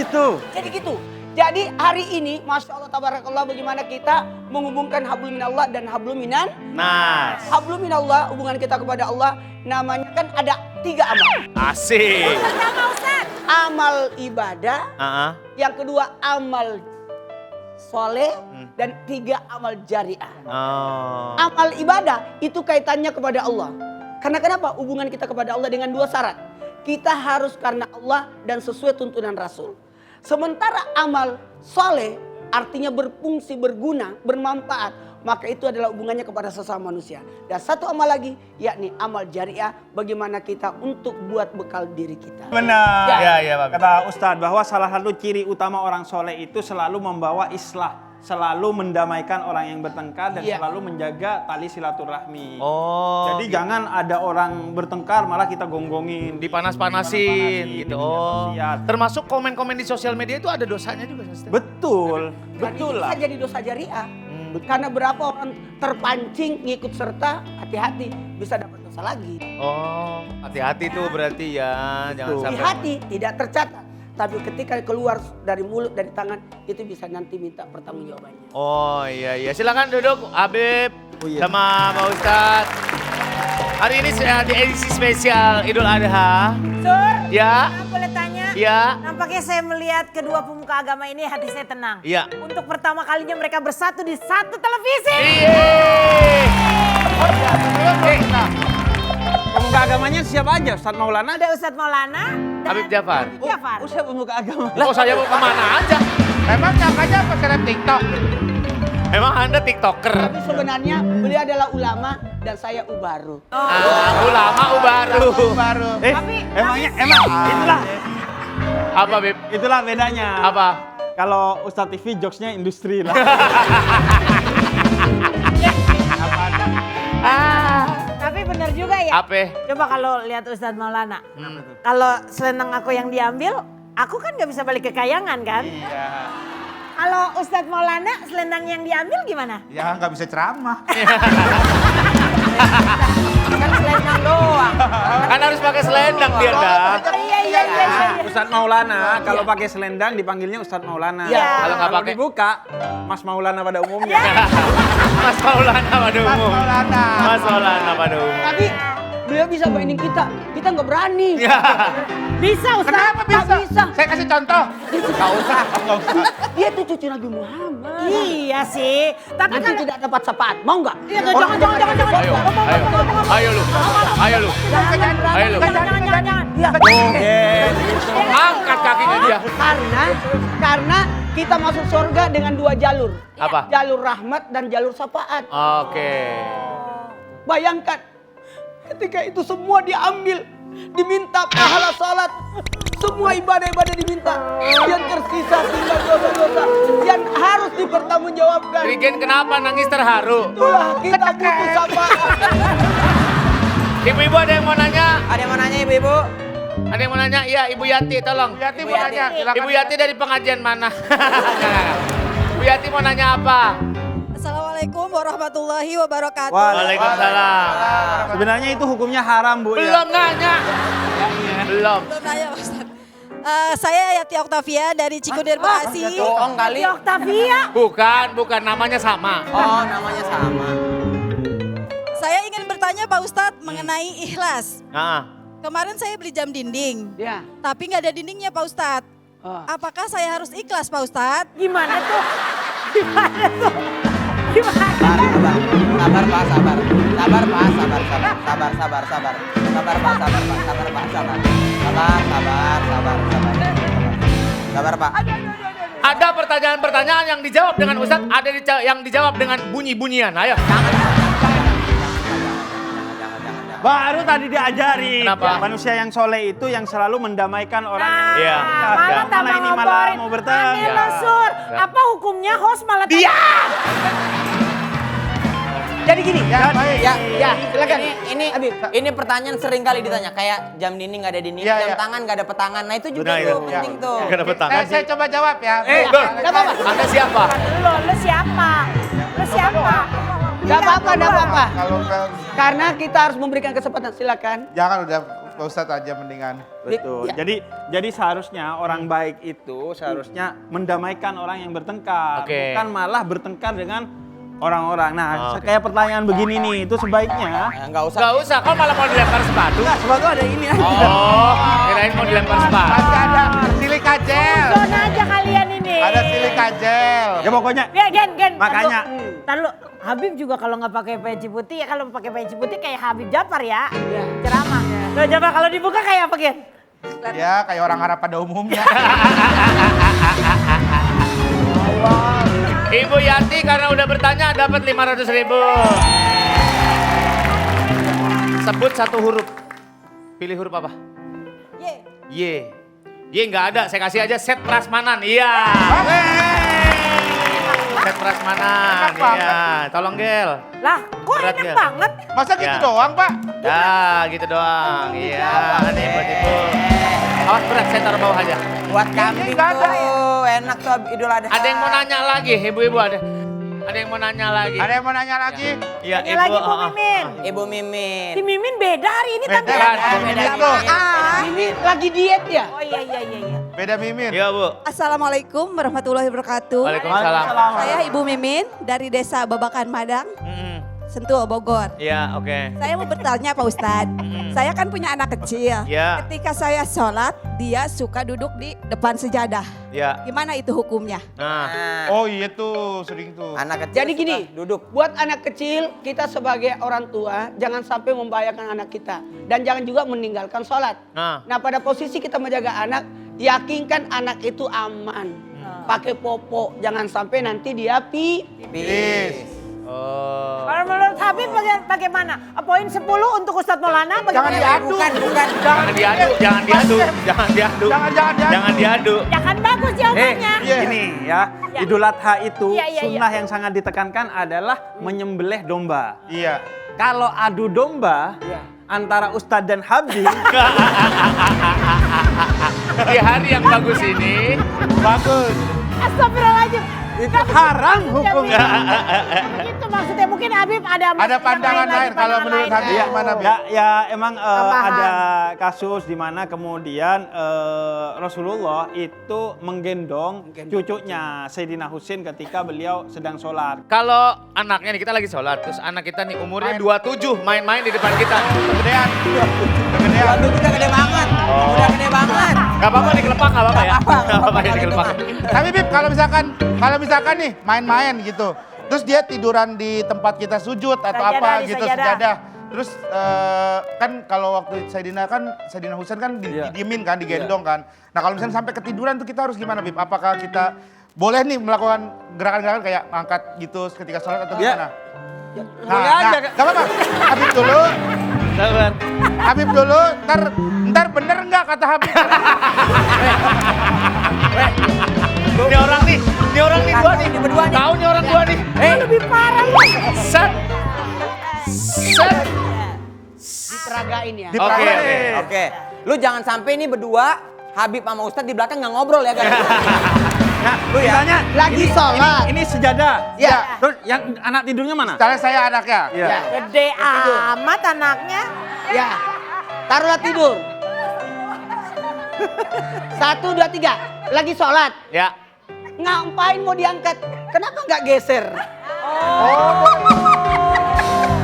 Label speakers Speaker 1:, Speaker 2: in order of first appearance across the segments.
Speaker 1: gitu.
Speaker 2: Jadi gitu. Jadi hari ini, Masya Allah, tabarakallah, bagaimana kita menghubungkan hablum minallah dan hablum minan
Speaker 1: Nas.
Speaker 2: hablum minallah, hubungan kita kepada Allah, namanya kan ada 3 amal.
Speaker 1: Asik.
Speaker 3: Pertama Ustaz.
Speaker 2: Amal ibadah, yang kedua amal soleh, dan 3 amal jariah.
Speaker 1: Oh.
Speaker 2: Amal ibadah itu kaitannya kepada Allah. Karena kenapa? Hubungan kita kepada Allah dengan 2 syarat. Kita harus karena Allah dan sesuai tuntunan Rasul. Sementara amal soleh artinya berfungsi, berguna, bermanfaat. Maka itu adalah hubungannya kepada sesama manusia. Dan satu amal lagi, yakni amal jariah. Bagaimana kita untuk buat bekal diri kita.
Speaker 4: Benar.
Speaker 1: Ya, Pak.
Speaker 4: Kata Ustadz bahwa salah satu ciri utama orang soleh itu selalu membawa islah. Selalu mendamaikan orang yang bertengkar dan selalu menjaga tali silaturahmi.
Speaker 1: Oh.
Speaker 4: Jadi jangan ada orang bertengkar malah kita gonggongin.
Speaker 1: Dipanas-panasin gitu. Oh.
Speaker 4: Nasihat.
Speaker 1: Termasuk komen-komen di sosial media itu ada dosanya juga.
Speaker 4: Betul. Betul
Speaker 2: Dan
Speaker 4: lah.
Speaker 2: itu bisa jadi dosa jariah. Karena berapa orang terpancing ngikut serta, hati-hati bisa dapat dosa lagi.
Speaker 1: Oh, hati-hati tuh berarti ya. Jangan
Speaker 4: Betul.
Speaker 2: Di
Speaker 1: sampai.
Speaker 2: hati tidak tercatat. Tapi ketika keluar dari mulut, dari tangan, itu bisa nanti minta pertanggungjawabannya.
Speaker 1: Oh iya. Silakan duduk Habib
Speaker 4: Oh, iya.
Speaker 1: sama Pak Ustadz. Hari ini di edisi spesial Idul Adha.
Speaker 3: Sur,
Speaker 1: Ya.
Speaker 3: aku boleh tanya?
Speaker 1: Ya.
Speaker 3: Nampaknya saya melihat kedua pemuka agama ini hati saya tenang.
Speaker 1: Iya.
Speaker 3: Untuk pertama kalinya mereka bersatu di satu televisi.
Speaker 4: Pemuka agamanya siapa aja? Ustadz Maulana?
Speaker 3: Ada Ustadz Maulana dan
Speaker 1: Habib Jafar.
Speaker 3: Habib Jafar.
Speaker 4: Ustadz pemuka agama.
Speaker 1: Lah saya mau kemana aja?
Speaker 5: Emang nyangkanya apa seleb TikTok?
Speaker 1: Emang Anda TikToker?
Speaker 2: Tapi sebenarnya beliau adalah ulama dan saya ubaru.
Speaker 1: Ulama baru.
Speaker 5: Baru.
Speaker 4: Emangnya itulah
Speaker 1: Apa Bib?
Speaker 4: itulah bedanya.
Speaker 1: Apa?
Speaker 4: Kalau Ustadz TV jokesnya industri lah.
Speaker 3: Tapi benar juga ya.
Speaker 1: Apa?
Speaker 3: Coba kalau lihat Ustadz Maulana. Kalau selendang aku yang diambil, aku kan nggak bisa balik ke kayangan kan?
Speaker 5: Iya.
Speaker 3: Kalau Ustadz Maulana selendang yang diambil gimana?
Speaker 5: Ya nggak bisa ceramah.
Speaker 3: Kan selendang doang.
Speaker 1: Kan harus pakai selendang dia dah.
Speaker 3: Iya.
Speaker 4: Ustadz Maulana kalau pakai selendang dipanggilnya Ustadz Maulana.
Speaker 3: Iya.
Speaker 1: Kalau nggak pakai
Speaker 4: dibuka Mas Maulana pada umumnya.
Speaker 1: Mas Maulana pada umum.
Speaker 5: Maulana.
Speaker 1: Mas Maulana pada umum.
Speaker 2: Tapi beliau bisa mainin kita nggak berani.
Speaker 3: Bisa Ustadz.
Speaker 5: Kenapa bisa?
Speaker 2: Nggak bisa.
Speaker 5: Saya kasih contoh. Nggak usah.
Speaker 2: Dia tuh cucu Nabi Muhammad.
Speaker 3: Iya sih. Tapi
Speaker 2: Nanti
Speaker 3: kan
Speaker 2: tidak dapat syafaat, mau nggak?
Speaker 3: Iya, jangan.
Speaker 1: Ayo lu.
Speaker 3: Jangan.
Speaker 1: Angkat kakinya dia.
Speaker 2: Karena kita masuk surga dengan 2 jalur.
Speaker 1: Apa?
Speaker 2: Jalur rahmat dan jalur syafaat.
Speaker 1: Oke.
Speaker 2: Bayangkan ketika itu semua diambil, diminta pahala salat, semua ibadah-ibadah diminta, yang tersisa tinggal dosa-dosa yang harus dipertanggungjawabkan.
Speaker 1: Rigen kenapa nangis terharu?
Speaker 2: Itulah kita butuh syafaat.
Speaker 1: Ibu-ibu ada yang mau nanya?
Speaker 2: Ada yang mau nanya ibu-ibu?
Speaker 1: Ada yang mau nanya? Iya, Ibu Yati tolong.
Speaker 5: Bu Yati mau nanya. Silakan.
Speaker 1: Ibu Yati dari pengajian mana? Ibu Yati mau nanya apa?
Speaker 6: Assalamualaikum warahmatullahi wabarakatuh.
Speaker 1: Waalaikumsalam.
Speaker 4: Sebenarnya itu hukumnya haram, Bu.
Speaker 1: Belum nanya. Belum.
Speaker 6: Belum nanya Pak Ustaz. Saya Yati Oktavia dari Cikudir Bekasi.
Speaker 2: Bohong kali.
Speaker 3: Oktavia.
Speaker 1: Bukan namanya sama.
Speaker 2: Oh, namanya sama.
Speaker 6: Saya ingin bertanya Pak Ustadz mengenai ikhlas. Kemarin saya beli jam dinding,
Speaker 2: Ya.
Speaker 6: tapi nggak ada dindingnya Pak Ustadz.
Speaker 2: Oh.
Speaker 6: Apakah saya harus ikhlas Pak Ustadz?
Speaker 3: Gimana tuh? Gimana?
Speaker 7: Sabar Pak, sabar Pak.
Speaker 1: Ada pertanyaan-pertanyaan yang dijawab dengan Ustadz, ada yang dijawab dengan bunyi-bunyian. Ayo.
Speaker 4: Baru tadi diajarin.
Speaker 1: Kenapa?
Speaker 4: Manusia yang soleh itu yang selalu mendamaikan orang.
Speaker 1: Iya.
Speaker 3: Malah tambah
Speaker 4: Malah ini malah
Speaker 3: ngomporin.
Speaker 4: mau bertanya.
Speaker 3: Aneh loh, Sur. Apa hukumnya host malah
Speaker 2: Jadi gini.
Speaker 7: Ya,
Speaker 2: silakan.
Speaker 7: Ini pertanyaan sering kali ditanya, kayak jam dinding nggak ada dinding,
Speaker 5: Iya,
Speaker 7: jam
Speaker 5: iya.
Speaker 7: tangan nggak ada petangan. Nah itu juga
Speaker 1: Benar,
Speaker 7: tuh
Speaker 1: iya.
Speaker 7: penting tuh.
Speaker 1: Gak dapet tangan
Speaker 5: Saya
Speaker 1: sih.
Speaker 5: coba jawab ya.
Speaker 2: Nggak apa-apa.
Speaker 1: Anda siapa?
Speaker 3: Lu siapa? Lu siapa?
Speaker 2: Nggak apa-apa.
Speaker 5: Kalau
Speaker 2: Karena kita harus memberikan kesempatan, silakan.
Speaker 5: jangan udah Pak Ustadz aja mendingan.
Speaker 4: Betul.
Speaker 2: Ya.
Speaker 4: Jadi seharusnya orang baik itu seharusnya mendamaikan orang yang bertengkar,
Speaker 1: Oke.
Speaker 4: bukan malah bertengkar dengan orang-orang. Nah,
Speaker 1: Oke.
Speaker 4: kayak pertanyaan begini nih, itu sebaiknya
Speaker 7: Nggak usah.
Speaker 1: Gak usah, kau malah mau dilempar sepatu.
Speaker 4: enggak sebatu ada ini aja.
Speaker 1: Oh, kirain mau dilempar sepatu.
Speaker 5: Masih ada silika gel.
Speaker 3: Zona aja kalian ini.
Speaker 5: Ada silika gel.
Speaker 4: Ya pokoknya
Speaker 3: Ya, Gen.
Speaker 4: Makanya.
Speaker 3: Ntar lu, Habib juga kalau nggak pakai peci putih, ya kalau pakai peci putih kayak Habib Jafar ya.
Speaker 2: Iya.
Speaker 3: Ceramah. Tuh, coba kalau dibuka kayak apa, Gen?
Speaker 5: Ya kayak orang Arab pada umumnya.
Speaker 1: Ibu Yati karena udah bertanya dapat 500.000. Sebut satu huruf. Pilih huruf apa? Y. Y nggak ada, saya kasih aja set prasmanan. Iya. Set prasmanan. Iya. Tolong Gel.
Speaker 3: Lah, kok
Speaker 1: Berat,
Speaker 3: enak
Speaker 1: Gel.
Speaker 3: banget?
Speaker 5: Masa gitu
Speaker 1: Ya.
Speaker 5: doang, Pak?
Speaker 1: Ya, gitu doang. Iya, nih buat ibu. Awas berat, saya taruh bawah aja.
Speaker 7: Buat kambing
Speaker 5: nggak ada.
Speaker 7: tuh, enak tuh Idul Adha.
Speaker 1: Ada yang mau nanya lagi, ibu-ibu ada. Ada yang mau nanya lagi.
Speaker 5: Ada yang mau nanya lagi?
Speaker 1: Iya,
Speaker 3: Ini lagi Bu Mimin.
Speaker 7: Ibu Mimin.
Speaker 3: Si Mimin beda hari ini
Speaker 5: Beda.
Speaker 3: tampilannya.
Speaker 5: Beda.
Speaker 7: Beda.
Speaker 5: Beda.
Speaker 2: Ini lagi diet ya?
Speaker 3: Oh iya.
Speaker 5: Beda Mimin.
Speaker 1: Iya, Bu.
Speaker 6: Assalamualaikum warahmatullahi wabarakatuh.
Speaker 1: Waalaikumsalam.
Speaker 6: Saya Ibu Mimin dari Desa Babakan Madang,
Speaker 1: Mm-mm.
Speaker 6: Sentul, Bogor.
Speaker 1: Iya, oke.
Speaker 6: Saya mau bertanya Pak Ustadz, saya kan punya anak kecil.
Speaker 1: Ya.
Speaker 6: Ketika saya sholat, dia suka duduk di depan sejadah.
Speaker 1: Iya.
Speaker 6: Gimana itu hukumnya?
Speaker 1: Nah,
Speaker 5: Oh iya tuh, sering tuh.
Speaker 7: Anak kecil
Speaker 2: Jadi
Speaker 7: suka
Speaker 2: gini,
Speaker 7: duduk.
Speaker 2: buat anak kecil, kita sebagai orang tua jangan sampai membahayakan anak kita dan jangan juga meninggalkan sholat.
Speaker 1: nah.
Speaker 2: Nah, pada posisi kita menjaga anak, yakinkan anak itu aman. Pakai popo, jangan sampai nanti dia
Speaker 5: Peace.
Speaker 1: Oh.
Speaker 3: Kalau menurut Habib bagaimana? Poin 10 untuk Ustadz Maulana
Speaker 5: Jangan
Speaker 3: bagaimana?
Speaker 5: diadu.
Speaker 7: Bukan.
Speaker 1: Jangan diadu, jangan diadu, jangan diadu.
Speaker 5: Jangan diadu.
Speaker 1: Jangan diadu.
Speaker 3: Ya kan bagus jawabannya.
Speaker 5: Iya.
Speaker 4: Ini ya,
Speaker 3: Ya.
Speaker 4: Idul Adha itu
Speaker 3: Iya.
Speaker 4: sunnah yang sangat ditekankan adalah menyembelih domba.
Speaker 5: Iya.
Speaker 4: Kalau adu domba antara Ustadz dan Habib,
Speaker 1: Di hari yang bagus ini,
Speaker 5: Bagus.
Speaker 3: Astagfirullahaladzim.
Speaker 4: itu haram hukumnya.
Speaker 3: Itu maksudnya mungkin Habib ada
Speaker 5: Ada pandangan
Speaker 3: lagi,
Speaker 5: lain kalau
Speaker 3: pandangan
Speaker 5: menurut
Speaker 3: lain.
Speaker 5: Habib gimana, Bi?
Speaker 4: Ya emang
Speaker 3: Tambahan.
Speaker 4: ada kasus di mana kemudian Rasulullah itu menggendong cucunya Sayyidina Husain ketika beliau sedang sholat.
Speaker 1: kalau anaknya nih kita lagi sholat, terus anak kita nih umurnya 27 main-main di depan kita.
Speaker 5: Kegedean. Kegedean.
Speaker 7: Waduh, udah gede banget. Udah gede banget.
Speaker 1: Gak apa-apa dikelepak, gak apa-apa ya? Gak apa-apa ya dikelepak.
Speaker 5: Tapi Bib, kalau misalkan nih main-main gitu, terus dia tiduran di tempat kita sujud atau
Speaker 3: Sajadah,
Speaker 5: apa
Speaker 3: di
Speaker 5: gitu
Speaker 3: sajadah.
Speaker 5: sejadah. Terus kan kalau waktu Sayyidina Husain kan didiemin kan, digendong kan. Nah kalau misalnya sampai ketiduran tuh kita harus gimana Bib? Apakah kita boleh nih melakukan gerakan-gerakan kayak angkat gitu ketika sholat atau
Speaker 4: Ya.
Speaker 5: gimana?
Speaker 4: Boleh aja.
Speaker 5: Gak apa-apa. Habib dulu.
Speaker 1: Sabar.
Speaker 5: Habib dulu, ntar bener nggak kata Habib?
Speaker 1: Ini orang nih dua nih.
Speaker 7: berdua nih.
Speaker 1: Tahu nih orang dua nih.
Speaker 3: Lebih parah lu.
Speaker 1: Set. Set.
Speaker 2: diperagain ya.
Speaker 1: Oke.
Speaker 7: Oke. Lu jangan sampai nih berdua Habib sama Ustadz di belakang nggak ngobrol ya guys.
Speaker 4: Nah, lu ya. Misalnya,
Speaker 2: Lagi sholat.
Speaker 4: ini sejadah.
Speaker 2: Ya.
Speaker 4: Terus yang anak tidurnya mana?
Speaker 5: Misalnya saya anaknya.
Speaker 4: Iya.
Speaker 3: Gede amat anaknya.
Speaker 2: Ya, taruhlah tidur. 1, 2, 3. Lagi sholat.
Speaker 1: Ya.
Speaker 2: Ngapain mau diangkat? Kenapa nggak geser?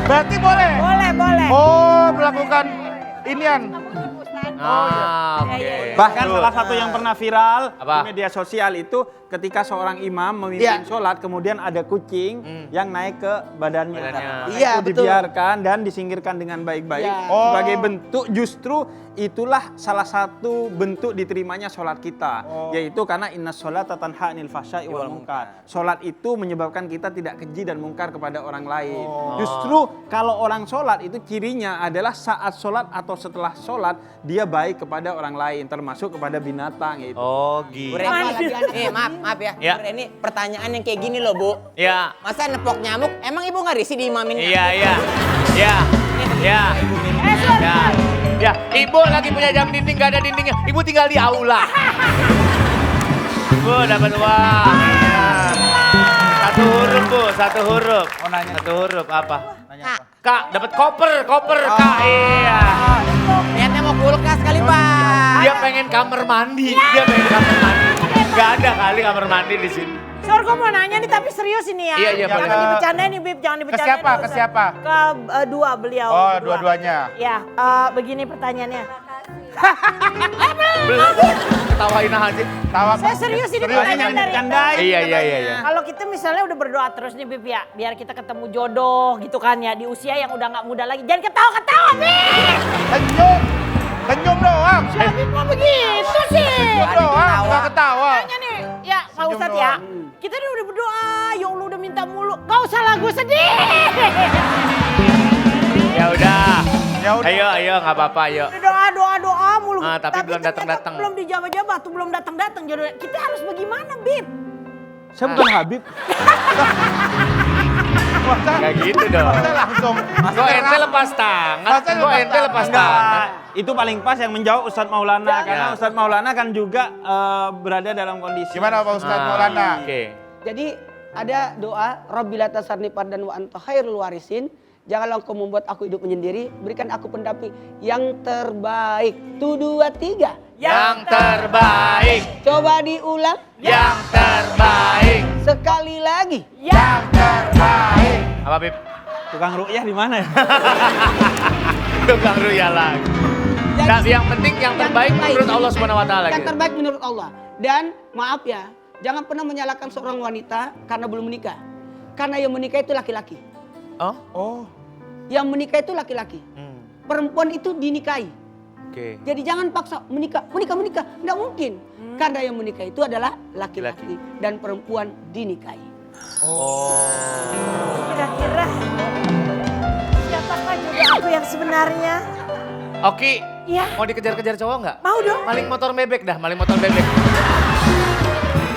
Speaker 5: Berarti boleh?
Speaker 3: Boleh.
Speaker 5: Oh, melakukan inian.
Speaker 1: Ah, oke.
Speaker 4: Bahkan
Speaker 1: Betul.
Speaker 4: salah satu yang pernah viral
Speaker 1: Apa?
Speaker 4: di media sosial itu ketika seorang imam memimpin
Speaker 2: Iya.
Speaker 4: sholat kemudian ada kucing yang naik ke badannya.
Speaker 1: Badannya.
Speaker 4: Nah,
Speaker 2: Iya,
Speaker 4: itu
Speaker 2: betul.
Speaker 4: dibiarkan dan disingkirkan dengan baik-baik
Speaker 2: Iya.
Speaker 5: Oh.
Speaker 4: sebagai bentuk justru itulah salah satu bentuk diterimanya sholat kita, yaitu karena inna sholata tanha anil fahsya'i wal munkar. Sholat itu menyebabkan kita tidak keji dan mungkar kepada orang lain. Justru kalau orang sholat itu cirinya adalah saat sholat atau setelah sholat dia baik kepada orang lain, termasuk kepada binatang itu.
Speaker 1: Oh, gitu.
Speaker 7: Bu Reni, maaf ya.
Speaker 1: Ya.
Speaker 7: Bu Reni, pertanyaan yang kayak gini loh Bu.
Speaker 1: Ya.
Speaker 7: Masa nepok nyamuk, emang ibu nggak risih diimamin?
Speaker 1: Iya. Ya. Ya, ibu lagi punya jam dinding, gak ada dindingnya. Ibu tinggal di aula. Bu, dapat uang. Iya. Satu huruf, Bu, satu huruf.
Speaker 5: Oh, nanya.
Speaker 1: Satu huruf apa?
Speaker 5: Nanya apa?
Speaker 1: Kak, dapat koper, Kak. Iya.
Speaker 7: Niatnya mau pulang
Speaker 1: pengen kamar mandi. Dia pengen kamar mandi. Gak ada kali kamar mandi di sini.
Speaker 3: Sor, gue mau nanya nih tapi serius ini ya.
Speaker 1: Iya,
Speaker 3: Jangan
Speaker 1: boleh.
Speaker 3: dibercandain nih Bib, jangan
Speaker 5: Ke
Speaker 3: dibercandain.
Speaker 5: siapa? Ke siapa?
Speaker 3: Ke dua beliau.
Speaker 5: Oh,
Speaker 3: berdua.
Speaker 5: dua-duanya.
Speaker 3: Ya, begini pertanyaannya.
Speaker 1: Belum. Ketawain aja.
Speaker 5: Tawa.
Speaker 3: Saya serius ini
Speaker 5: Serius,
Speaker 3: pertanyaan
Speaker 5: ini
Speaker 3: dari
Speaker 4: Candain
Speaker 1: Iya.
Speaker 4: katanya.
Speaker 3: Kalau kita misalnya udah berdoa terus nih Bib ya, biar kita ketemu jodoh gitu kan ya di usia yang udah nggak muda lagi. Jangan ketawa-ketawa Bib.
Speaker 5: Senyum. Senyum doang.
Speaker 3: Bib mau begitu sih.
Speaker 5: Senyum doang, nggak ketawa.
Speaker 3: Tanya nih, ya Pak
Speaker 5: Senyum
Speaker 3: Ustadz ya.
Speaker 5: doang.
Speaker 3: Kita udah berdoa, ya Allah udah minta mulu. Gak usah lagu sedih.
Speaker 1: Ya udah.
Speaker 5: Ya udah.
Speaker 1: Ayo, nggak apa-apa, ayo.
Speaker 3: Udah doa mulu.
Speaker 1: Ah, tapi belum
Speaker 3: ternyata
Speaker 1: datang-datang.
Speaker 3: Belum dijawab-jawab tuh, belum datang-datang jodoh. Kita harus bagaimana, Bib?
Speaker 4: Saya bukan Habib.
Speaker 1: Gak gitu dong.
Speaker 5: Masa langsung.
Speaker 1: Kok ente lepas tangan?
Speaker 5: Masa
Speaker 1: Kok ente lepas
Speaker 4: Enggak,
Speaker 1: tangan?
Speaker 4: itu paling pas yang menjawab Ustadz Maulana. Karena
Speaker 1: Ya.
Speaker 4: Ustadz Maulana kan juga berada dalam kondisi.
Speaker 5: Gimana Pak Ustadz Maulana?
Speaker 1: Oke.
Speaker 2: Jadi ada doa, Rabbila tasarni fardan wa anta khairul warisin. Janganlah engkau membuat aku hidup menyendiri, berikan aku pendamping yang terbaik. Tuh 2, 3.
Speaker 1: Yang terbaik.
Speaker 2: Coba diulang.
Speaker 1: Yang terbaik.
Speaker 2: Sekali lagi.
Speaker 1: Yang terbaik. Apa, Bib?
Speaker 4: Tukang ru'yah di mana ya?
Speaker 1: Tukang ruya lagi. Nah, yang penting yang terbaik menurut Allah Subhanahu wa taala.
Speaker 2: Yang
Speaker 1: gitu.
Speaker 2: terbaik menurut Allah. Dan maaf ya, jangan pernah menyalahkan seorang wanita karena belum menikah. Karena yang menikah itu laki-laki.
Speaker 1: Oh?
Speaker 2: Yang menikah itu laki-laki. Perempuan itu dinikahi.
Speaker 1: Oke.
Speaker 2: Jadi jangan paksa menikah. Nggak mungkin. Karena yang menikah itu adalah laki-laki. Dan perempuan dinikahi.
Speaker 3: Kira-kira siapakah jodoh aku yang sebenarnya?
Speaker 1: Oki,
Speaker 3: Iya.
Speaker 1: mau dikejar-kejar cowok nggak?
Speaker 3: Mau dong.
Speaker 1: Maling motor bebek dah, maling motor bebek.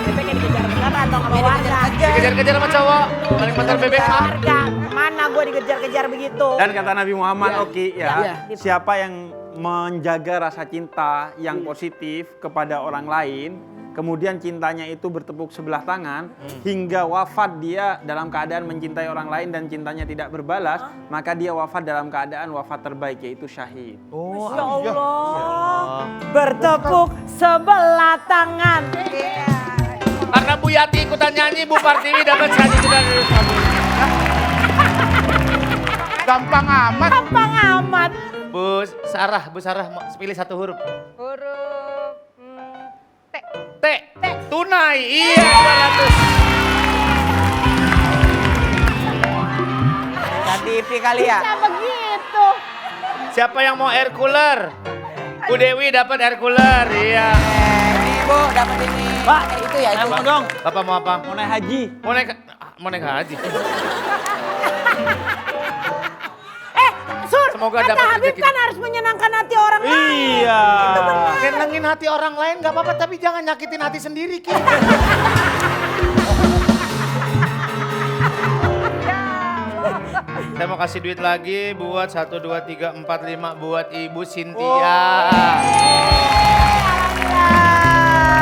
Speaker 3: Bebeknya dikejar-kejar atau sama warga?
Speaker 1: Dikejar-kejar sama cowok, maling motor bebek mah.
Speaker 3: Warga, mana gue dikejar-kejar begitu?
Speaker 4: Dan kata Nabi Muhammad,
Speaker 2: Ya.
Speaker 4: Oki ya,
Speaker 2: Ya.
Speaker 4: siapa yang menjaga rasa cinta yang positif kepada orang lain, kemudian cintanya itu bertepuk sebelah tangan, hingga wafat dia dalam keadaan mencintai orang lain dan cintanya tidak berbalas, maka dia wafat dalam keadaan wafat terbaik, yaitu syahid.
Speaker 3: Masya Allah, bertepuk sebelah tangan.
Speaker 1: Karena Bu Yati ikutan nyanyi, Bu Partiwi dapat 100 juta dari kamu.
Speaker 5: Gampang amat.
Speaker 3: Gampang amat.
Speaker 1: Bu Sarah, mau pilih satu huruf.
Speaker 3: Huruf
Speaker 1: T. Tunai, iya 200.
Speaker 7: TV kali ya.
Speaker 3: Bisa begitu.
Speaker 1: Siapa yang mau air cooler? Bu Dewi dapat air cooler, iya.
Speaker 7: Ini Bu dapat ini.
Speaker 4: Pak,
Speaker 7: Itu ya itu.
Speaker 4: mau dong,
Speaker 1: Bapak mau apa?
Speaker 4: mau naik haji.
Speaker 1: Mau naik haji.
Speaker 3: Sur,
Speaker 1: Semoga
Speaker 3: kata
Speaker 1: dapat
Speaker 3: Habib
Speaker 1: rezeki.
Speaker 3: kan harus menyenangkan hati orang lain.
Speaker 4: Iya.
Speaker 1: Senengin hati orang lain gak apa-apa, tapi jangan nyakitin hati sendiri, Ki. Saya mau kasih duit lagi buat 1, 2, 3, 4, 5 buat Ibu Cynthia.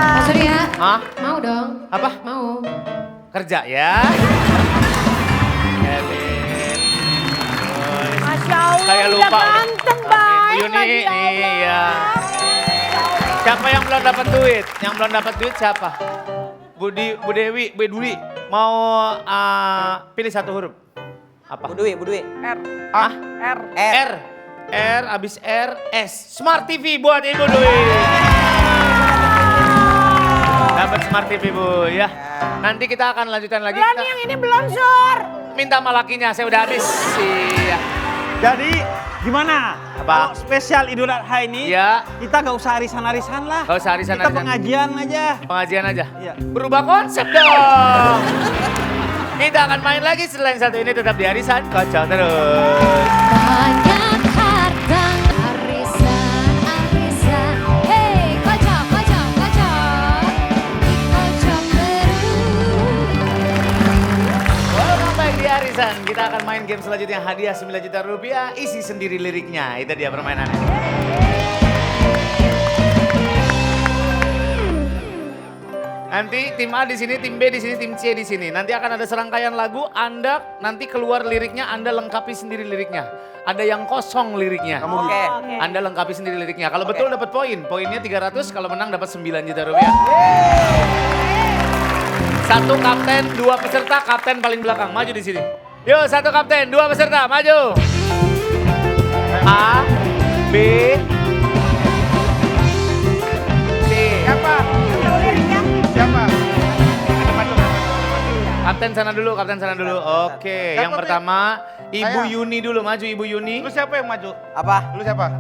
Speaker 8: Pak Surya,
Speaker 1: Hah?
Speaker 8: mau dong?
Speaker 1: Apa?
Speaker 8: Mau.
Speaker 1: Kerja ya. Kevin.
Speaker 3: Masya Allah,
Speaker 1: Saya
Speaker 3: udah
Speaker 1: lupa.
Speaker 3: ganteng baik
Speaker 1: Yuni,
Speaker 3: lagi, ya Allah.
Speaker 1: iya. Siapa yang belum dapat duit? Yang belum dapat duit siapa? Bu Dewi, Bu Dwi. Mau pilih satu huruf. Apa?
Speaker 7: Bu Dwi.
Speaker 1: Ah? R. R abis R S. Smart TV buat Ibu Dwi. Dapat Smart TV Bu ya. Nanti kita akan lanjutkan lagi.
Speaker 3: Belum
Speaker 1: Kita
Speaker 3: yang ini belum, Sur.
Speaker 1: minta sama lakinya, saya udah habis. Iya.
Speaker 4: Jadi gimana?
Speaker 1: Apa?
Speaker 4: Kalau spesial Idul Adha ini,
Speaker 1: Iya.
Speaker 4: kita gak usah arisan-arisan lah.
Speaker 1: Gak usah arisan.
Speaker 4: Kita pengajian aja.
Speaker 1: Pengajian aja.
Speaker 4: Iya.
Speaker 1: Berubah konsep dong. Kita akan main lagi selain satu ini, tetap di Arisan Kocok terus.
Speaker 8: Banyak harta arisan, hei kocok, dikocok terus.
Speaker 1: Welcome back di Arisan. Kita akan main game selanjutnya, hadiah 9 juta rupiah. Isi sendiri liriknya, itu dia permainannya. Nanti tim A di sini, tim B di sini, tim C di sini. Nanti akan ada serangkaian lagu, Anda nanti keluar liriknya, Anda lengkapi sendiri liriknya. Ada yang kosong liriknya.
Speaker 7: Oke.
Speaker 1: Anda lengkapi sendiri liriknya. Kalau betul dapat poin. Poinnya 300, kalau menang dapat 9 juta rupiah. Satu kapten, 2 peserta, kapten paling belakang. Maju di sini. Yuk, satu kapten, 2 peserta, maju. A, B, C.
Speaker 5: Siapa? Siapa?
Speaker 1: Kapten sana dulu, kapten sana dulu. Oke, yang pertama Ibu
Speaker 5: Saya.
Speaker 1: Yuni dulu, maju Ibu Yuni.
Speaker 5: Lu siapa yang maju?
Speaker 7: Apa?
Speaker 5: Lu siapa?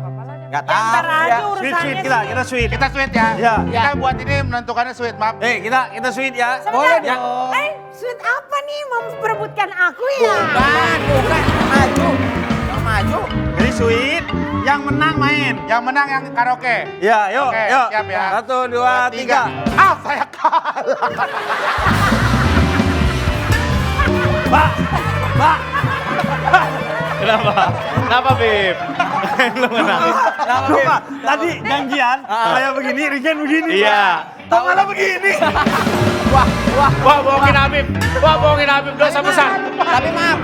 Speaker 7: Gak
Speaker 3: Yang
Speaker 7: tahu.
Speaker 3: ntar aja
Speaker 7: Ya.
Speaker 3: urusannya.
Speaker 4: kita sweet.
Speaker 5: Kita sweet ya.
Speaker 4: Ya.
Speaker 5: Kita buat ini menentukannya sweet, maaf.
Speaker 4: Kita sweet ya.
Speaker 3: Boleh
Speaker 7: dong.
Speaker 3: sweet apa nih mau memperebutkan aku ya?
Speaker 7: Bukan. Maju. Yang maju.
Speaker 4: Jadi sweet, yang menang main.
Speaker 5: Yang menang yang karaoke.
Speaker 4: Ya, yuk,
Speaker 5: Oke,
Speaker 4: yuk.
Speaker 5: siap ya.
Speaker 4: 1, 2, 3.
Speaker 5: Ah, saya kalah.
Speaker 4: Pak.
Speaker 1: Kenapa? Kenapa, Bib? Lu menang.
Speaker 4: Lupa, tadi janjian, saya begini, Rigen begini.
Speaker 1: Iya.
Speaker 4: Kok malah begini?
Speaker 1: Wah, bohongin Habib. Wah, bohongin Habib, dosa besar.
Speaker 7: Tapi maaf.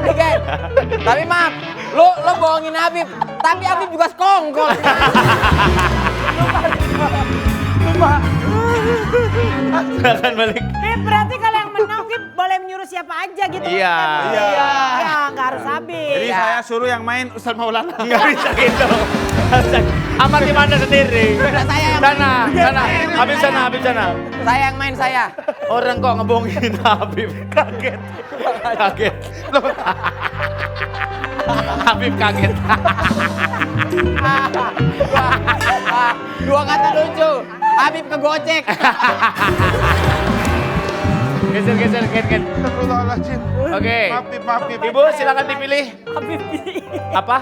Speaker 7: nih, Gen. Tapi maaf. Lo bohongin Habib. Tapi Habib juga sekongkol.
Speaker 1: Silakan balik.
Speaker 3: Bib, berarti kalau yang menang Bib boleh menyuruh siapa aja gitu.
Speaker 1: Iya.
Speaker 3: maksudnya, Bib.
Speaker 4: Iya.
Speaker 3: Ya, nggak harus habis.
Speaker 4: Jadi saya suruh yang main Ustaz Maulana.
Speaker 1: Nggak bisa gitu. Amat di mana sendiri.
Speaker 7: Saya yang
Speaker 1: Sana. Habib sana, Habib sana.
Speaker 7: Saya yang main saya.
Speaker 1: Orang kok ngebohongin Habib. Kaget. Habib kaget.
Speaker 7: Dua kata lucu. Habib kegocek.
Speaker 1: Geser, Ken.
Speaker 5: Astagfirullahaladzim.
Speaker 1: Oke.
Speaker 5: Maaf, Bib.
Speaker 1: Ibu silakan dipilih.
Speaker 3: Habib.
Speaker 1: Apa?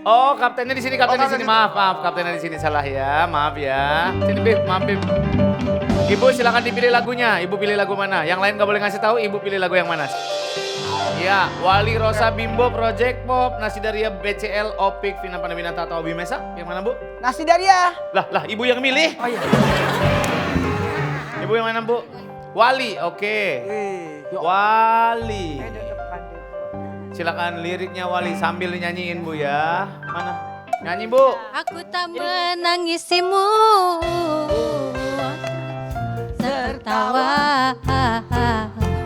Speaker 1: Oh, kaptennya di sini, kaptennya di sini. Maaf, kaptennya di sini salah ya. Maaf ya. Sini Bib, maaf Bib. Ibu silakan dipilih lagunya. Ibu pilih lagu mana? Yang lain nggak boleh ngasih tahu. Ibu pilih lagu yang mana? Ya, Wali Rosa Bimbo Project Pop, Nasidaria BCL Opik Vina Pandaminata atau Obi Mesa. Yang mana Bu?
Speaker 2: Nasi Daria.
Speaker 1: Lah, ibu yang milih. Oh iya. Ibu yang mana Bu? Wali, oke. Wali. Silakan liriknya Wali sambil nyanyiin Bu ya. Mana? Nyanyi Bu.
Speaker 8: Aku tak menangisimu tertawa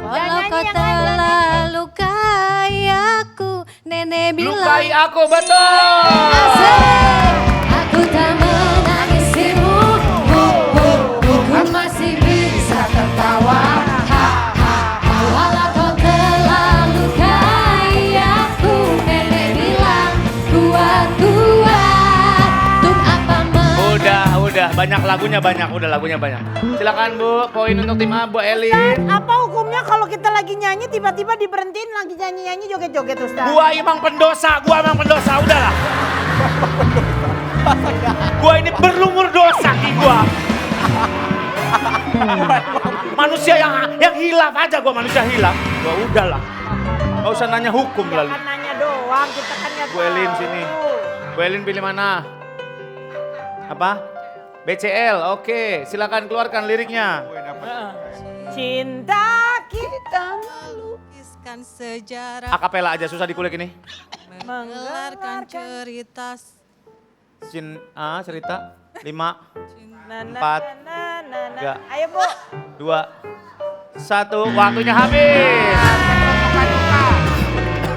Speaker 8: walau kau telah lukai aku. Nenek bilang
Speaker 1: Lukai aku, betul.
Speaker 8: asik. Aku tak menangisimu, ku masih bisa tertawa. Walau kau telah lukai aku. Nenek bilang kuat untuk apa
Speaker 1: Udah, banyak lagunya banyak. Udah lagunya banyak. Silakan Bu, poin untuk tim A, Bu Elin.
Speaker 3: Apa hukumnya kalau kita lagi nyanyi tiba-tiba diberhentiin lagi nyanyi-nyanyi joget-joget Ustaz?
Speaker 1: Gua emang pendosa, udahlah. Gua ini berlumur dosa ki gua. Manusia yang hilaf aja gua, manusia hilaf. Gua udahlah. Gak usah nanya hukum lalu.
Speaker 3: Kan nanya doang, kita kan nggak
Speaker 1: Bu Elin
Speaker 3: tahu.
Speaker 1: sini. Bu Elin pilih mana? Apa? BCL, oke. Silakan keluarkan liriknya.
Speaker 3: Cinta kita
Speaker 6: Melukiskan sejarah,
Speaker 1: Akapela aja, susah dikulik ini.
Speaker 6: menggelarkan cerita.
Speaker 1: Cerita 5,
Speaker 3: Na, na,
Speaker 1: 4,
Speaker 3: na, na, na.
Speaker 1: tiga.
Speaker 3: Ayo Bu.
Speaker 1: 2, 1, waktunya habis.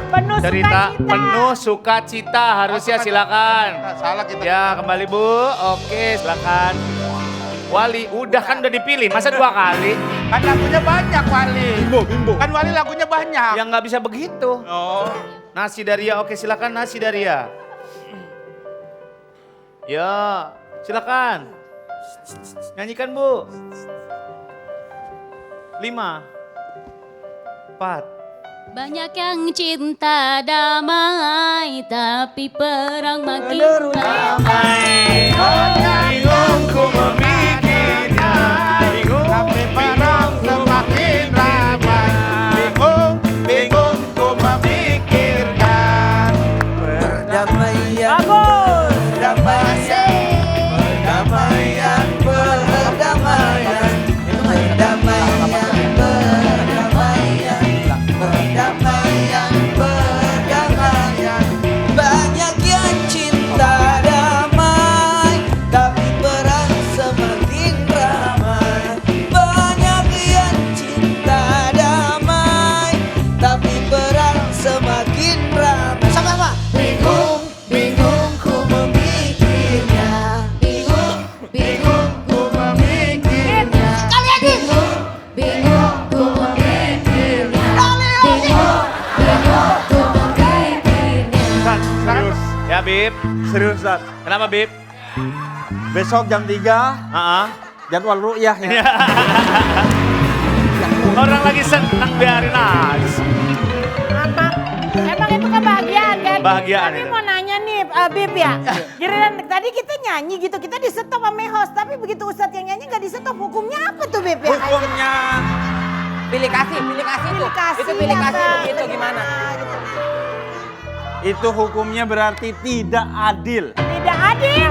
Speaker 3: Penuh
Speaker 1: Cerita
Speaker 3: sukacita.
Speaker 1: penuh sukacita harusnya silakan.
Speaker 5: Salah kita.
Speaker 1: Ya kembali Bu, oke silakan. Wali, udah kan udah dipilih, masa 2 kali?
Speaker 5: Kan lagunya banyak, Wali. Bimbo. Kan Wali lagunya banyak.
Speaker 1: Yang nggak bisa begitu.
Speaker 5: Oh.
Speaker 1: Nasi Daria, oke silakan Nasi Daria. Ya, silakan. Nyanyikan Bu. 5, 4.
Speaker 8: banyak yang cinta damai tapi perang makin ramai.
Speaker 1: Bingungku memikirnya,
Speaker 5: Tapi perang semakin ramai. Bingung ku memikirkan.
Speaker 7: Perdamaian.
Speaker 3: Bagus.
Speaker 7: Perdamaian. Perdamaian. Perdamaian.
Speaker 4: Serius.
Speaker 1: Ya Bib.
Speaker 4: Serius, Ustaz.
Speaker 1: Kenapa Bib?
Speaker 4: Besok jam 3,
Speaker 1: Heeh.
Speaker 4: jadwal ru'yah ya.
Speaker 1: Orang lagi senang biarin aja.
Speaker 3: Apa? Emang itu kebahagiaan kan?
Speaker 1: Bahagiaan
Speaker 3: Tapi
Speaker 1: itu.
Speaker 3: mau nanya nih, Bib ya. Giliran tadi kita nyanyi gitu, kita di-stop sama host. Tapi begitu Ustadz yang nyanyi gak di-stop, hukumnya apa tuh Bib ya?
Speaker 4: Hukumnya
Speaker 7: Pilih kasih tuh. Itu pilih kasih
Speaker 3: apa?
Speaker 7: begitu gimana?
Speaker 3: Gitu.
Speaker 4: itu hukumnya berarti tidak adil.
Speaker 3: Tidak adil.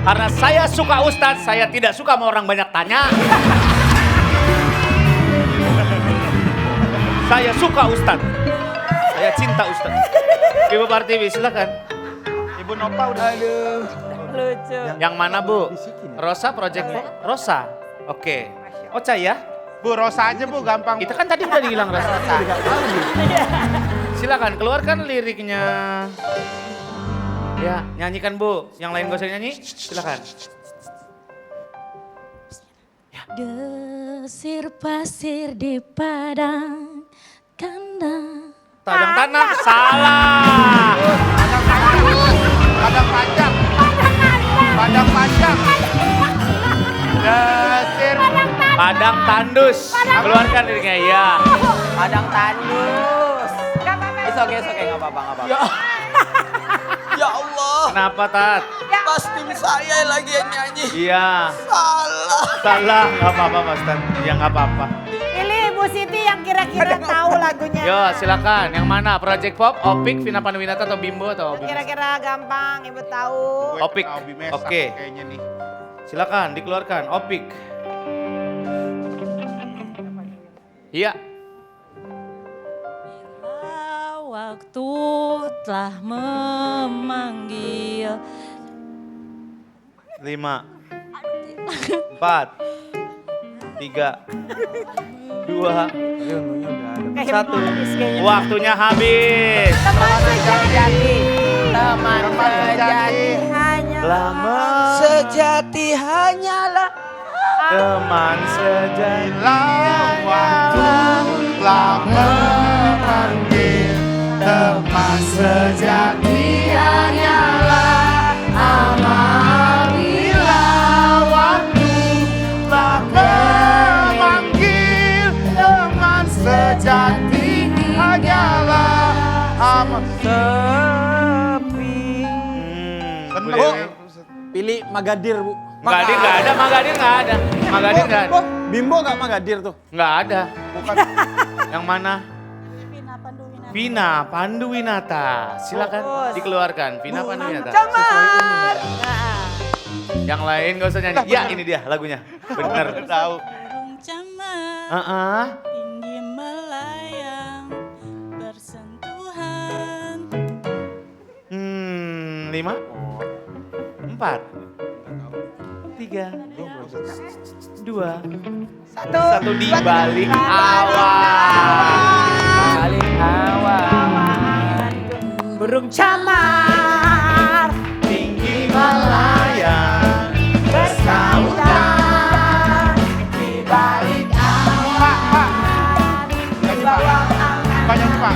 Speaker 1: Karena saya suka Ustadz, saya tidak suka sama orang banyak tanya. Saya suka Ustadz. Saya cinta Ustadz. Ibu Partiwi silakan.
Speaker 5: Ibu Nova udah.
Speaker 3: Lucu.
Speaker 1: Yang mana Bu? Rosa Project Pop? Rosa. Oke. Ocha ya?
Speaker 5: Bu Rosa aja Bu, gampang.
Speaker 1: Kita kan tadi udah dibilang Rosa. Silakan keluarkan liriknya. Ya, nyanyikan Bu. Yang lain gak usah nyanyi. Silakan.
Speaker 8: Desir pasir di padang kandang.
Speaker 1: Padang tanah. Salah.
Speaker 5: Padang panjang. Padang panjang. Desir.
Speaker 1: Padang tandus. Keluarkan liriknya. Ya.
Speaker 7: Padang tandus. It's okay, nggak apa-apa.
Speaker 2: Ya Allah,
Speaker 1: Kenapa Tat?
Speaker 2: pasti saya lagi yang nyanyi.
Speaker 1: Iya. Salah. Gak apa-apa Mas Tat. Ya gak apa-apa.
Speaker 3: Pilih Ibu Siti yang kira-kira tahu lagunya.
Speaker 1: Yo silakan. Yang mana? Project Pop, Opik, Vina Panduwinata atau Bimbo atau Bimbo?
Speaker 3: Kira-kira gampang Ibu tahu.
Speaker 1: Opik. Oke.
Speaker 5: Kayaknya nih.
Speaker 1: Silakan dikeluarkan. Opik. Iya.
Speaker 8: Waktu telah memanggil.
Speaker 1: 5, 4, 3, 2,
Speaker 3: Kayak
Speaker 1: 1.
Speaker 3: habis kayaknya.
Speaker 1: Waktunya habis.
Speaker 3: Teman sejati.
Speaker 7: Teman sejati.
Speaker 3: Hanya
Speaker 1: Lama.
Speaker 2: Sejati hanyalah
Speaker 1: Teman sejati.
Speaker 5: Waktu telah memanggil, teman sejati hanyalah amal. Bila waktu telah memanggil, teman sejati hanyalah amal. Bener.
Speaker 4: Bu, pilih Magadir, Bu.
Speaker 1: Magadir nggak ada, Magadir nggak ada. Magadir nggak ada.
Speaker 4: Bimbo nggak Magadir tuh?
Speaker 1: Nggak ada.
Speaker 5: Bukan.
Speaker 1: Yang mana? Vina Panduwinata. Silakan dikeluarkan. Vina Panduwinata.
Speaker 2: camar.
Speaker 1: Yang lain nggak usah nyanyi. Ya ini dia lagunya. Bener.
Speaker 5: Tahu.
Speaker 6: Burung camar tinggi melayang bersentuhan.
Speaker 1: 5, 4, 3, 2, 1 di balik awan.
Speaker 7: Balik awan.
Speaker 3: burung camar.
Speaker 1: Tinggi melayang.
Speaker 3: Bersautan di balik awan. Di bawah
Speaker 5: Banyak nih Pak.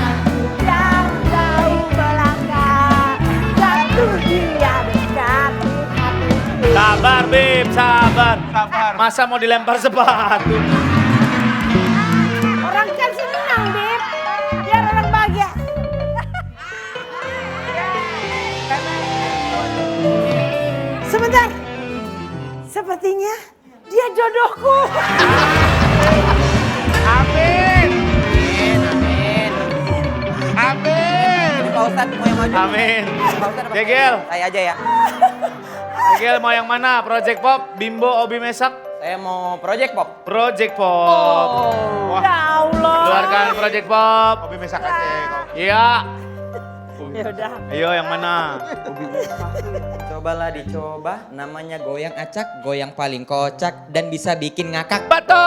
Speaker 3: yang jauh melangkah. Jatuh dia dekat di hati.
Speaker 1: Sabar Bib, sabar.
Speaker 5: Sabar.
Speaker 1: Masa mau dilempar sepatu?
Speaker 3: Orang kan senang, Bib. Biar orang bahagia. Sebentar. Sepertinya dia jodohku.
Speaker 5: Amin.
Speaker 7: Amin.
Speaker 5: Amin.
Speaker 7: Ini Pak Ustadz mau yang maju?
Speaker 1: Amin.
Speaker 7: Pak Ustadz apa?
Speaker 1: Gegel,
Speaker 7: Saya aja ya.
Speaker 1: Gegel mau yang mana? Project Pop, Bimbo, Obi Mesak?
Speaker 7: Saya mau Project Pop.
Speaker 1: Project Pop.
Speaker 3: Ya Allah.
Speaker 1: Keluarkan Project Pop.
Speaker 5: Hobi mesak aja kalau.
Speaker 1: Iya.
Speaker 3: Ya udah.
Speaker 1: Ayo yang mana?
Speaker 7: Cobalah dicoba, namanya goyang acak, goyang paling kocak, dan bisa bikin ngakak.
Speaker 1: Betul.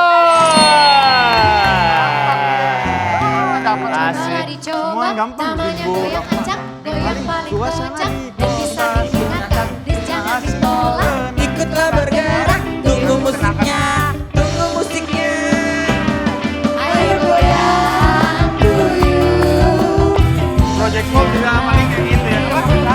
Speaker 1: Asik.
Speaker 8: Mari dicoba,
Speaker 4: Semua gampang,
Speaker 8: namanya
Speaker 4: Ibu.
Speaker 8: goyang acak, goyang paling
Speaker 4: Suasana
Speaker 8: kocak,
Speaker 4: di
Speaker 8: dan bisa bikin ngakak, jangan ditolak.
Speaker 7: Ikutlah bergerak, tunggu musiknya, tunggu musiknya.
Speaker 8: Ayo goyang dulu.
Speaker 4: Project Pop juga paling kayak gitu ya.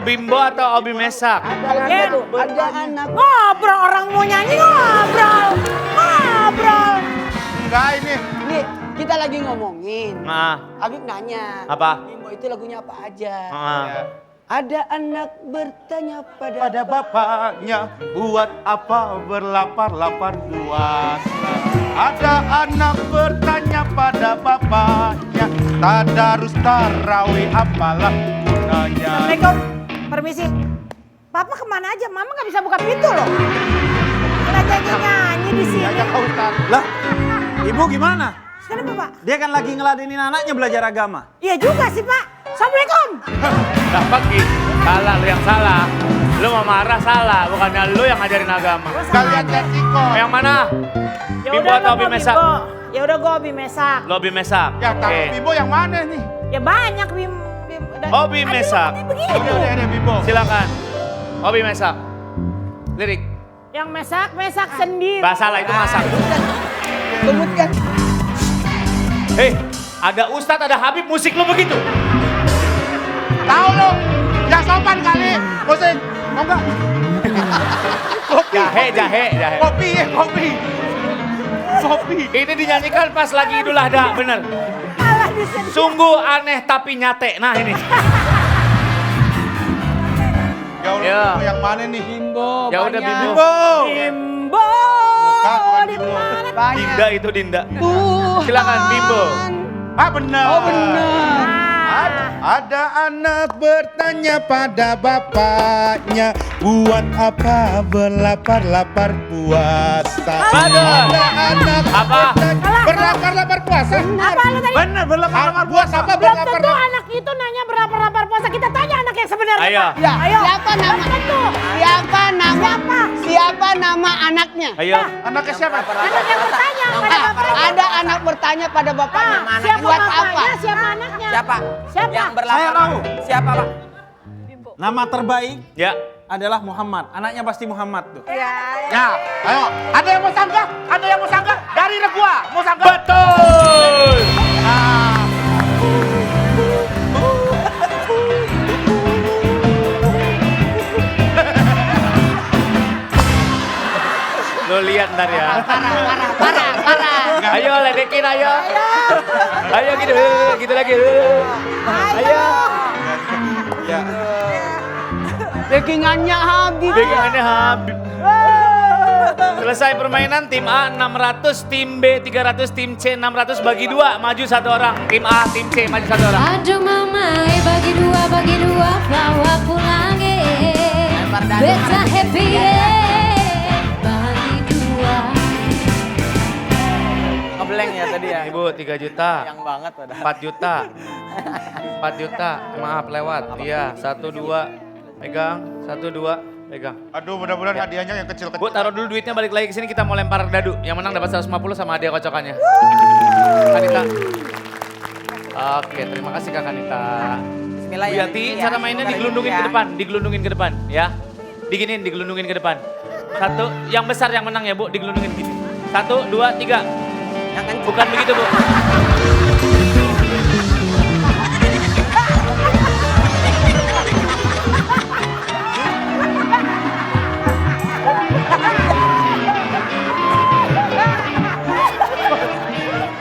Speaker 1: Bimbo atau Obi Mesak?
Speaker 2: Ada anak.
Speaker 3: Ngobrol, orang mau nyanyi ngobrol. Ngobrol.
Speaker 5: Enggak ini.
Speaker 2: Nih, kita lagi ngomongin.
Speaker 1: Nah,
Speaker 2: Habib nanya.
Speaker 1: apa?
Speaker 2: Bimbo itu lagunya apa aja?
Speaker 1: Ah.
Speaker 2: Ada anak bertanya
Speaker 5: Pada bapaknya, buat apa berlapar-lapar puasa? Ada anak bertanya pada bapaknya, tadarus tarawih apalah gunanya?
Speaker 3: Assalamualaikum, permisi. Papa kemana aja? Mama nggak bisa buka pintu loh. Lagi nyanyi di sini.
Speaker 5: Diajak Pak Ustadz.
Speaker 4: Lah, ibu gimana?
Speaker 3: Kenapa Pak?
Speaker 4: Dia kan lagi ngeladenin anaknya belajar agama.
Speaker 3: Iya juga sih Pak. Assalamualaikum.
Speaker 1: Nah, Pagi, salah lu yang salah. Lu mau marah salah, bukannya lu yang ngajarin agama.
Speaker 5: Kalian resiko.
Speaker 1: Yang mana?
Speaker 3: Ya
Speaker 1: Bimbo
Speaker 3: udah
Speaker 1: atau
Speaker 3: lo
Speaker 1: Obi
Speaker 3: mau
Speaker 1: Mesak?
Speaker 3: Bimbo. Ya udah gue Obi Mesak.
Speaker 1: Lo Obi Mesak.
Speaker 5: Ya,
Speaker 1: Oke.
Speaker 5: tapi Bimbo yang mana nih?
Speaker 3: Ya banyak Bim.
Speaker 1: Obi Mesak.
Speaker 3: Begitu.
Speaker 5: Udah Bimbo.
Speaker 1: Silakan. Obi Mesak. Lirik.
Speaker 3: Yang mesak sendiri.
Speaker 1: Bahasa lah itu masak.
Speaker 2: Sebutkan.
Speaker 1: Hei, ada Ustadz, ada Habib, musik lu begitu.
Speaker 5: Tahu lu? Ya sopan kali. Musik. Mau enggak? Kopi.
Speaker 1: Jahe.
Speaker 5: Kopi ya, kopi. Kopi.
Speaker 1: Ini dinyanyikan pas lagi Idul Adha, bener.
Speaker 3: Malah disini.
Speaker 1: Sungguh aneh tapi nyate. Nah ini.
Speaker 5: Ya Allah,
Speaker 1: Ya.
Speaker 5: Bimbo yang mana nih?
Speaker 2: Bimbo.
Speaker 1: Ya udah
Speaker 2: banyak.
Speaker 1: Bimbo.
Speaker 3: Bimbo.
Speaker 5: Bukan
Speaker 3: Di
Speaker 5: Bimbo.
Speaker 3: mana?
Speaker 2: Banyak.
Speaker 1: Dinda itu Dinda.
Speaker 2: Tuhan.
Speaker 1: Silakan Bimbo.
Speaker 5: Ah benar.
Speaker 2: Oh benar.
Speaker 5: Ada anak bertanya pada bapaknya, buat apa berlapar-lapar puasa?
Speaker 1: Betul.
Speaker 5: Ada anak
Speaker 1: Apa?
Speaker 5: berlapar-lapar puasa?
Speaker 3: Apa lu tadi?
Speaker 4: Bener, berlapar-lapar
Speaker 5: Buat apa
Speaker 3: Belum tentu
Speaker 5: berlapar-lapar?
Speaker 3: anak itu nanya berapa puasa. Kita tanya anak yang sebenarnya.
Speaker 1: Ayo.
Speaker 3: Pak. Ayo.
Speaker 2: Siapa nama?
Speaker 3: Belum tentu.
Speaker 2: Siapa nama anaknya?
Speaker 1: Ayo.
Speaker 5: Anaknya siapa?
Speaker 3: Anak yang bertanya pada bapaknya.
Speaker 2: Ada anak bertanya pada bapaknya.
Speaker 3: Siapa
Speaker 2: Buat
Speaker 3: bapaknya?
Speaker 2: apa?
Speaker 3: Siapa anaknya?
Speaker 7: Siapa?
Speaker 3: Siapa?
Speaker 7: Yang
Speaker 4: Saya
Speaker 7: berlapar.
Speaker 4: tahu.
Speaker 7: Siapa Pak?
Speaker 4: Nama terbaik
Speaker 1: Ya.
Speaker 4: adalah Muhammad. Anaknya pasti Muhammad tuh.
Speaker 5: Ya, ayo. Ada yang mau sanggah? Ada yang mau sanggah? Dari Regua, mau sanggah?
Speaker 1: Betul. Lo lihat ntar ya.
Speaker 2: Parah.
Speaker 1: Ayo ledekin ayo. Ayo gitu lagi. Ayo.
Speaker 5: Ya.
Speaker 2: Backingannya habis.
Speaker 1: Pegangannya Habib. Selesai permainan tim A 600, tim B 300, tim C 600 bagi dua maju satu orang. Tim A, tim C maju satu orang.
Speaker 8: Aduh mamai bagi dua bawa pulang Beta happy bagi dua.
Speaker 7: Ngeblank ya tadi ya.
Speaker 1: Ibu 3 juta.
Speaker 7: Yang banget padahal.
Speaker 1: 4 juta. 4 juta. Maaf lewat. Iya, 1 2 pegang, 1 2 pegang.
Speaker 5: Aduh, mudah-mudahan hadiahnya yang kecil-kecil.
Speaker 1: Bu, taruh dulu duitnya balik lagi ke sini kita mau lempar dadu. Yang menang dapat 150 sama hadiah kocokannya. Kanita. Oke, terima kasih Kak Kanita. Bu
Speaker 7: Bismillah ya.
Speaker 1: Yati, cara mainnya digelundungin ke depan, digelundungin ke depan, ya. Diginiin, digelundungin ke depan. Satu, yang besar yang menang ya Bu, digelundungin gini. 1 2 3. Bukan begitu Bu.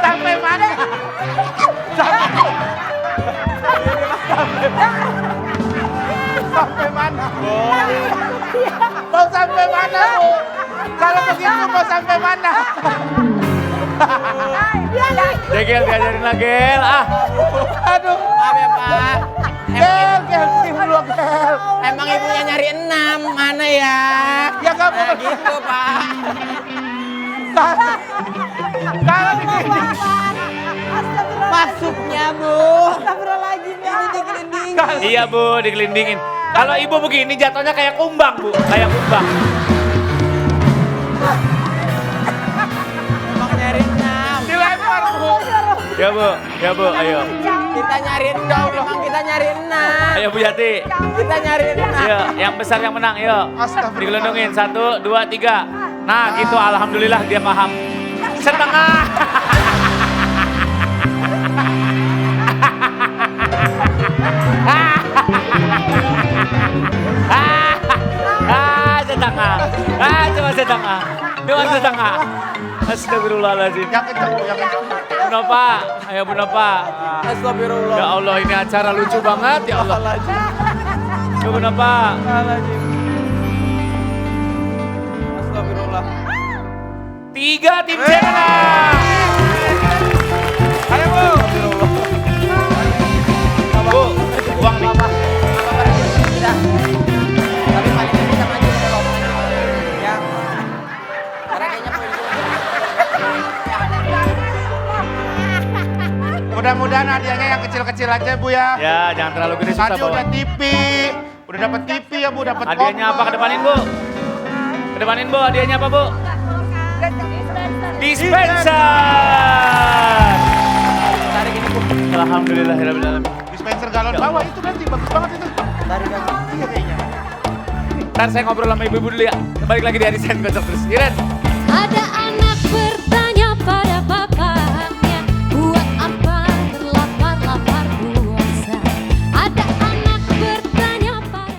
Speaker 5: Sampai mana? Sampai mana? Mau sampai mana, Bu? Kalau begitu mau sampai mana?
Speaker 1: Degel diajarin lah, Gel. Ah,
Speaker 5: Aduh.
Speaker 7: Maaf ya Pak.
Speaker 5: Gel, tim lu, Gel.
Speaker 7: Emang ibunya nyari 6, mana ya?
Speaker 5: Ya kamu
Speaker 7: Nah gitu Pak.
Speaker 5: kalau begini.
Speaker 2: Masuknya Bu.
Speaker 3: Astagfirullahaladzim ya.
Speaker 1: iya Bu, digelindingin. Kalau Ibu begini jatuhnya kayak kumbang Bu, kayak kumbang.
Speaker 7: Emang nyari 6.
Speaker 5: Dilempar, Bu.
Speaker 1: Ya Bu, ayo.
Speaker 7: Kita nyari 6. Emang kita nyari 6.
Speaker 1: Ayo Bu Yati.
Speaker 7: Kita nyari 6.
Speaker 1: Ayo, yang besar yang menang, yuk.
Speaker 5: Astagfirullah.
Speaker 1: Digelundungin, 1 2 3. Nah, gitu alhamdulillah dia paham. Setengah. setengah. Cuma setengah. Cuma setengah. Astagfirullahaladzim.
Speaker 5: Yang kencang, yang kencang.
Speaker 1: Bunda Pak, ayo Bunda Pak.
Speaker 7: Astagfirullah.
Speaker 1: Ya Allah, ini acara lucu banget ya Allah. Ya Bunda Pak.
Speaker 7: Astagfirullah.
Speaker 1: 3 tim Jenna.
Speaker 4: Ayo Bu.
Speaker 1: Bu, uang nih.
Speaker 7: Tapi paling nggak bisa maju ke bawah. Ya. Karena kayaknya poin
Speaker 5: Mudah-mudahan hadiahnya yang kecil-kecil aja Bu ya.
Speaker 1: Ya, jangan terlalu gede susah
Speaker 5: Tadi
Speaker 1: bawa.
Speaker 5: udah TV, udah dapat TV ya Bu, dapat
Speaker 1: Hadiahnya apa? Kedepanin Bu. Kedepanin Bu, hadiahnya apa Bu? Dispenser.
Speaker 7: tarik ini Bu.
Speaker 1: Alhamdulillahirrahmanirrahim.
Speaker 5: dispenser galon bawah itu nanti bagus banget itu.
Speaker 7: Tarik aja.
Speaker 5: Iya kayaknya.
Speaker 1: Ntar saya ngobrol sama ibu-ibu dulu ya. Balik lagi di Arisan Gocok terus. Iren.
Speaker 8: Ada